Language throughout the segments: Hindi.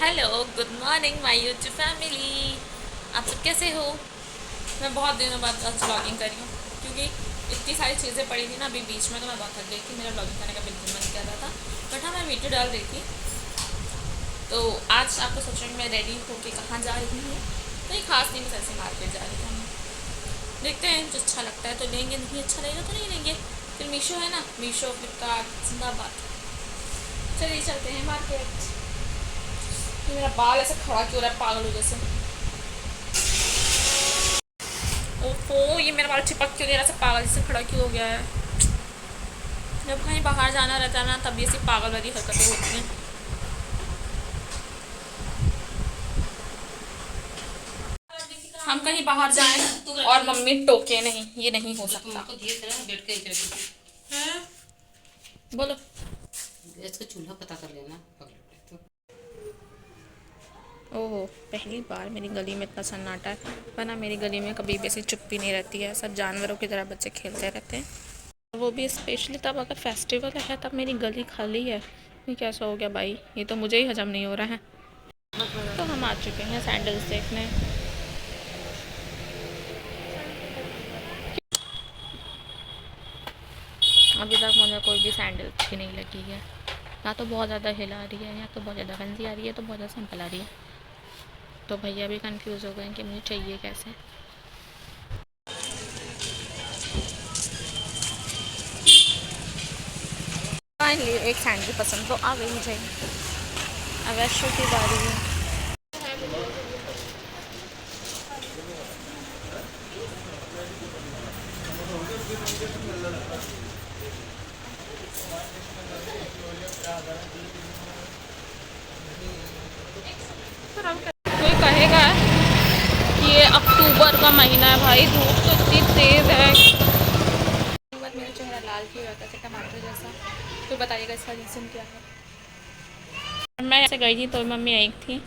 Hello, good morning my YouTube family. आप सब कैसे हो? मैं बहुत दिनों बाद आज ब्लॉगिंग कर रही हूँ क्योंकि इतनी सारी चीज़ें पड़ी थी ना अभी बीच में, तो मैं बहुत थक गई थी। मेरा ब्लॉगिंग करने का बिल्कुल मन कर रहा था, बट हाँ मैं वीडियो डाल रही थी। तो आज आपको सोच रही हूँ मैं रेडी होके कहाँ जा रही हूँ। कहीं खास नहीं, बस ऐसे मार्केट जा रही हूँ। देखते हैं, जो अच्छा लगता है तो लेंगे, नहीं अच्छा लगेगा तो नहीं लेंगे। फिर मीशो है ना, मीशो फ्लिपकार्ट जिंदाबाद। चलिए चलते हैं मार्केट। मेरा बाल ऐसे खड़ा क्यों हो रहा है पागल हो जैसे। ओहो, ये मेरा बाल चिपक क्यों गया, ऐसे पागल जैसे खड़ा क्यों हो गया है। जब कहीं बाहर जाना रहता है ना तब ये सी पागल वाली हरकतें होती हैं। हम कहीं बाहर जाएं और मम्मी टोके नहीं, ये नहीं हो सकता। हैं? बोलो। गैस का चूल्हा पता कर लेना तो। ओहो, पहली बार मेरी गली में इतना सन्नाटा है, वरना मेरी गली में कभी भी ऐसी चुप्पी नहीं रहती है। सब जानवरों की तरह बच्चे खेलते रहते हैं। वो भी स्पेशली तब अगर फेस्टिवल है तब मेरी गली खाली है। ये कैसा हो गया भाई, ये तो मुझे ही हजम नहीं हो रहा है। तो हम आ चुके हैं सैंडल्स देखने। अभी तक मुझे कोई भी सैंडल अच्छी नहीं लगी है। या तो बहुत ज़्यादा हिला रही है, या तो बहुत ज़्यादा गंदी आ रही है, तो बहुत ज़्यादा सिंपल आ रही है। तो भैया भी कंफ्यूज हो गए कि मुझे चाहिए कैसे। फाइनली एक सैंडल पसंद तो आ गई मुझे। अब ऐशो की बारी है। कोई कहेगा कि ये अक्टूबर का महीना है भाई, धूप तो इतनी तेज़ है। मेरा चेहरा लाल क्यों रहता है टमाटर जैसा, तो बताइएगा इसका रीज़न क्या है। मैं ऐसे गई थी तो मम्मी आई थी,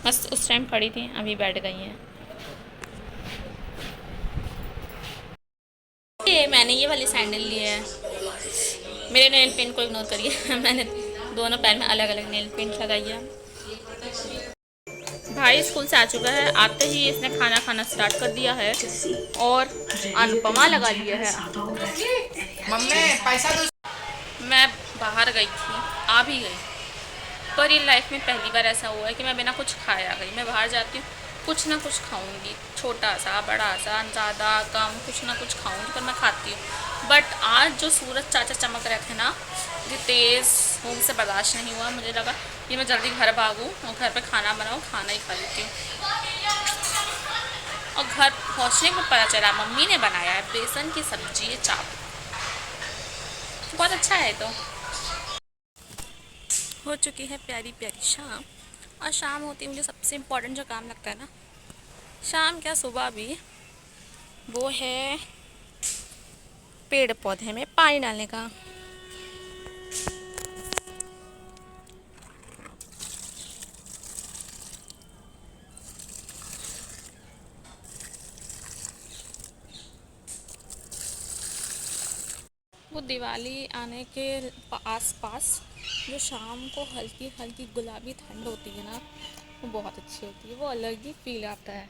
बस उस टाइम खड़ी थी, अभी बैठ गई हैं। ये मैंने ये वाली सैंडल ली है। मेरे नेल पेंट को इग्नोर करिए मैंने दोनों पैर में अलग अलग नेल पेंट लगाई है। भाई स्कूल से आ चुका है, आते ही इसने खाना खाना स्टार्ट कर दिया है और अनुपमा लगा लिया है। मम्मी पैसा दो। मैं बाहर गई थी, आ भी गई, पर ये लाइफ में पहली बार ऐसा हुआ है कि मैं बिना कुछ खाए आ गई। मैं बाहर जाती हूँ, कुछ ना कुछ खाऊंगी, छोटा सा बड़ा सा ज़्यादा कम, कुछ ना कुछ खाऊंगी, पर मैं खाती हूँ। बट आज जो सूरज चाचा चमक रहे थे ना, ये तेज़ वो मुझसे बर्दाश्त नहीं हुआ। मुझे लगा कि मैं जल्दी घर भागूँ और घर पे खाना बनाऊँ, खाना ही खा लेती हूँ। और घर पहुँचने में पता चला मम्मी ने बनाया है बेसन की सब्जी चाप। बहुत अच्छा है। तो हो चुकी है प्यारी प्यारी शाम। और शाम होती है मुझे सबसे इम्पोर्टेंट जो काम लगता है ना, शाम क्या सुबह भी, वो है पेड़ पौधे में पानी डालने का। वो दिवाली आने के आसपास जो शाम को हल्की हल्की गुलाबी ठंड होती है ना, वो बहुत अच्छी होती है। वो अलग ही फील आता है,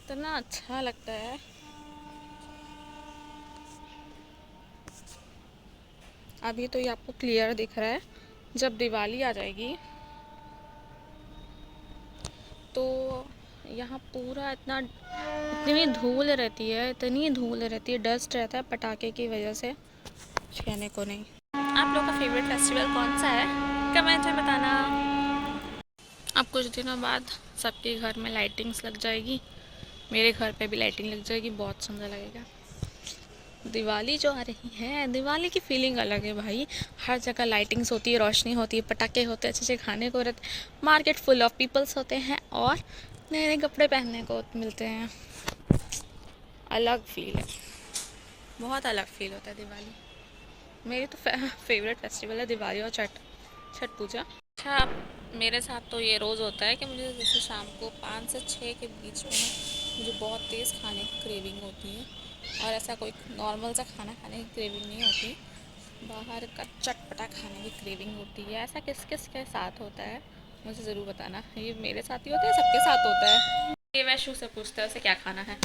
इतना अच्छा लगता है। अभी तो ये आपको क्लियर दिख रहा है, जब दिवाली आ जाएगी तो यहाँ पूरा इतनी धूल रहती है, इतनी धूल रहती है, डस्ट रहता है पटाखे की वजह से, कुछ कहने को नहीं। आप लोग का फेवरेट फेस्टिवल कौन सा है, कमेंट में बताना। अब कुछ दिनों बाद सबके घर में लाइटिंग्स लग जाएगी, मेरे घर पे भी लाइटिंग लग जाएगी, बहुत सुंदर लगेगा। दिवाली जो आ रही है, दिवाली की फीलिंग अलग है भाई। हर जगह लाइटिंग्स होती है, रोशनी होती है, पटाखे होते हैं, अच्छे अच्छे खाने को रहते, मार्केट फुल ऑफ पीपल्स होते हैं और नए नए कपड़े पहनने को मिलते हैं। अलग फील है, बहुत अलग फील होता है दिवाली। मेरी तो फेवरेट फेस्टिवल है दिवाली और छठ छठ पूजा। अच्छा, मेरे साथ तो ये रोज़ होता है कि मुझे जैसे शाम को 5 से 6 के बीच में ना मुझे बहुत तेज़ खाने की क्रेविंग होती है। और ऐसा कोई नॉर्मल सा खाना खाने की क्रेविंग नहीं होती, बाहर का चटपटा खाने की क्रेविंग होती है। ऐसा किस किस के साथ होता है मुझे ज़रूर बताना। ये मेरे साथ ही होता है, सबके साथ होता है। ये वैशु से पूछता है उसे क्या खाना है।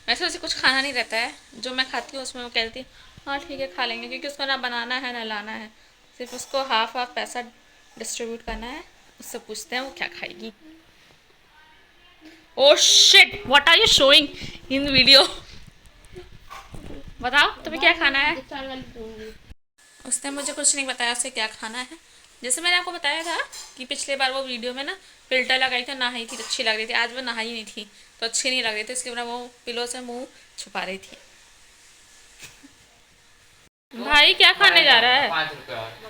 वैसे उसे कुछ खाना नहीं रहता है, जो मैं खाती हूँ उसमें वो कहती है हाँ ठीक है खा लेंगे, क्योंकि उसको ना बनाना है ना लाना है, सिर्फ उसको हाफ हाफ पैसा डिस्ट्रीब्यूट करना है। उससे पूछते हैं वो क्या खाएगी। Oh shit, what are you showing in video? बताओ तुम्हें क्या खाना है। उसने मुझे कुछ नहीं बताया उसे क्या खाना है। जैसे मैंने आपको बताया था कि पिछले बार वो वीडियो में ना फिल्टर लगाई थी, नहाई थी तो अच्छी लग रही थी, आज वो नहाई नहीं थी तो अच्छी नहीं लग रही थी, इसके बाद वो पिलो से मुंह छुपा रही थी। भाई क्या खाने जा रहा है?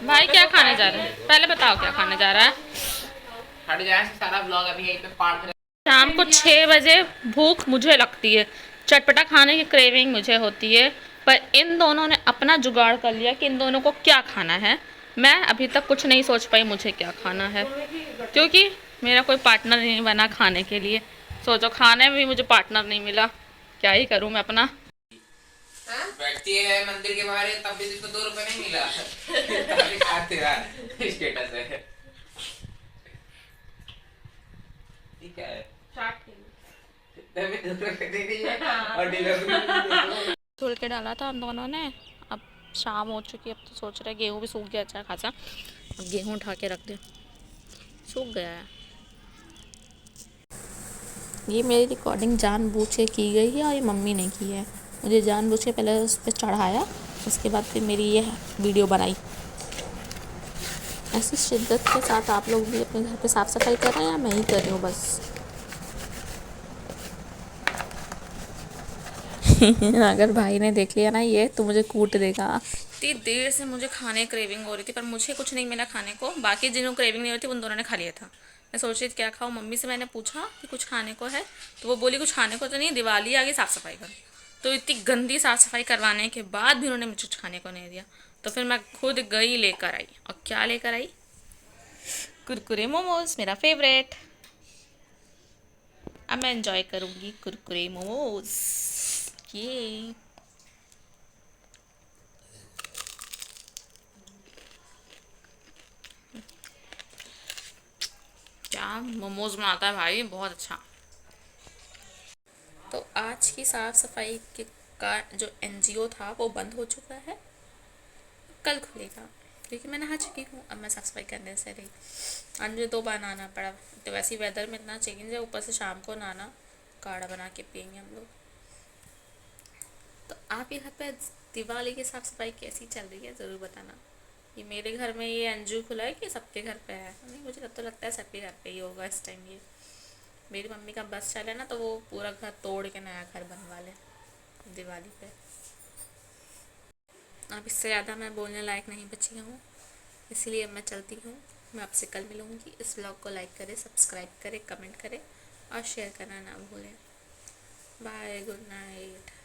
भाई क्या खाने जा रहा है, पहले बताओ क्या खाने जा रहा है। हट जाए सारा ब्लॉग अभी यहीं पे पार कर। शाम को 6 बजे भूख मुझे लगती है, चटपटा खाने की क्रेविंग मुझे होती है, पर इन दोनों ने अपना जुगाड़ कर लिया कि इन दोनों को क्या खाना है। मैं अभी तक कुछ नहीं सोच पाई मुझे क्या खाना है, क्योंकि मेरा कोई पार्टनर नहीं बना खाने के लिए। सोचो खाने में भी मुझे पार्टनर नहीं मिला, क्या ही करूँ मैं अपना। बैठती है मंदिर के बाहर तब भी इसको 2 रुपए नहीं मिला। तभी खाते रहा स्टेटस है। ठीक है तभी 2 रुपए दे दिए और डीलर धुल के डाला था हम दोनों ने। अब शाम हो चुकी है, अब तो सोच रहे गेहूँ भी सूख गया अच्छा खासा, अब गेहूँ उठा के रख दे, सूख गया है। ये मेरी रिकॉर्डिंग जानबूझ के की गई है और ये मम्मी ने की है। मुझे जानबूझ के पहले उस पर चढ़ाया, उसके बाद फिर मेरी ये वीडियो बनाई। ऐसी शिद्दत के साथ आप लोग भी अपने घर पे साफ़ सफाई कर रहे हैं या मैं ही कर रही हूँ बस? अगर भाई ने देख लिया ना ये तो मुझे कूट देगा। इतनी देर से मुझे खाने क्रेविंग हो रही थी, पर मुझे कुछ नहीं मिला खाने को। बाकी जिन्होंने क्रेविंग नहीं हो रही थी उन दोनों ने खा लिया था। मैं सोच रही थी क्या खाऊं, मम्मी से मैंने पूछा कि कुछ खाने को है, तो वो बोली कुछ खाने को तो नहीं, दिवाली आ गई साफ़ सफाई कर। तो इतनी गंदी साफ़ सफाई करवाने के बाद भी उन्होंने मुझे कुछ खाने को नहीं दिया, तो फिर मैं खुद गई लेकर आई। और क्या लेकर आई? कुरकुरे मोमोज, मेरा फेवरेट। अब मैं एंजॉय करूँगी कुरकुरे मोमोज। ये क्या मोमोज बनाता है भाई, बहुत अच्छा। तो आज की साफ़ सफाई के का जो एनजीओ था वो बंद हो चुका है, कल खुलेगा, क्योंकि मैं नहा चुकी हूँ। अब मैं साफ़ सफाई करने से रही, आज मुझे 2 बार नहाना पड़ा। तो वैसे ही वेदर में इतना चेंज है, ऊपर से शाम को नहाना, काढ़ा बना के पियेंगे हम लोग। तो आप यहाँ पे दिवाली की साफ़ सफाई कैसी चल रही है ज़रूर बताना। ये मेरे घर में ये एनजीओ खुला है कि सबके घर पे है? नहीं, मुझे तो लगता है सबके घर पे ही होगा इस टाइम। ये मेरी मम्मी का बस चले ना तो वो पूरा घर तोड़ के नया घर बनवा ले दिवाली पे। अब इससे ज़्यादा मैं बोलने लायक नहीं बची हूँ, इसीलिए अब मैं चलती हूँ। मैं आपसे कल मिलूँगी। इस ब्लॉग को लाइक करें, सब्सक्राइब करें, कमेंट करें और शेयर करना ना भूलें। Bye, good night.